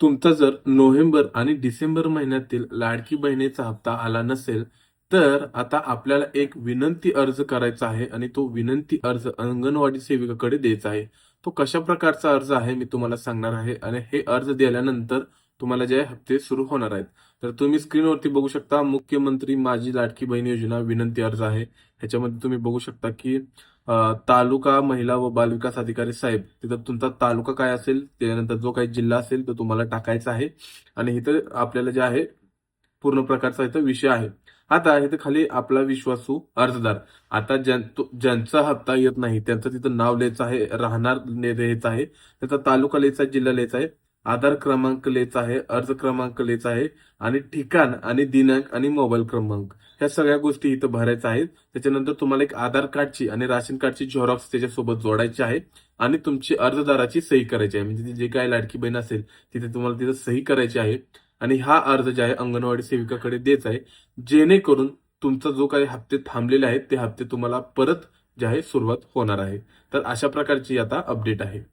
तुमचा जर नोव्हेंबर आणि डिसेंबर महिन्यातील लाडकी बहिणीचा हप्ता आला नसेल, तर आता आपल्याला एक विनंती अर्ज करायचा आहे आणि तो विनंती अर्ज अंगणवाडी सेविकाकडे द्यायचा आहे. तो कशा प्रकारचा अर्ज आहे मी तुम्हाला सांगणार आहे आणि हे अर्ज दिल्यानंतर तुम्हाला जे हप्ते सुरू होणार आहेत. तर तुम्ही स्क्रीनवरती बघू शकता मुख्यमंत्री माझी लाडकी बहीण योजना विनंती अर्ज आहे. ह्याच्यामध्ये तुम्ही बघू शकता की तालुका महिला व बालविकास अधिकारी साहेब, तिथं तुमचा तालुका काय असेल, त्यानंतर जो काही जिल्हा असेल तो तुम्हाला टाकायचा आहे आणि इथं आपल्याला जे आहे पूर्ण प्रकारचा इथं विषय आहे. आता इथं खाली आपला विश्वासू अर्जदार. आता ज्यांचा हप्ता येत नाही त्यांचं तिथं नाव लिहायचं आहे, राहणार लिहायचं आहे, त्याचा तालुका लिहायचा आहे, जिल्हा लिहायचा आहे, आधार क्रमांक लिहायचा आहे, अर्ज क्रमांक लिहायचा आहे आणि ठिकाण आणि दिनांक आणि मोबाईल क्रमांक ह्या सगळ्या गोष्टी इथं भरायच्या आहेत. त्याच्यानंतर तुम्हाला एक आधार कार्डची आणि राशन कार्डची झेरॉक्स त्याच्यासोबत जोडायची आहे आणि तुमची अर्जदाराची सही करायची आहे. म्हणजे जे काही लाडकी बहीण असेल तिथे तुम्हाला तिथं सही करायची आहे आणि हा अर्ज जे आहे अंगणवाडी सेविकाकडे द्यायचा आहे, जेणेकरून तुमचा जो काही हप्ते थांबलेले आहेत ते हप्ते तुम्हाला परत जे आहे सुरुवात होणार आहे. तर अशा प्रकारची आता अपडेट आहे.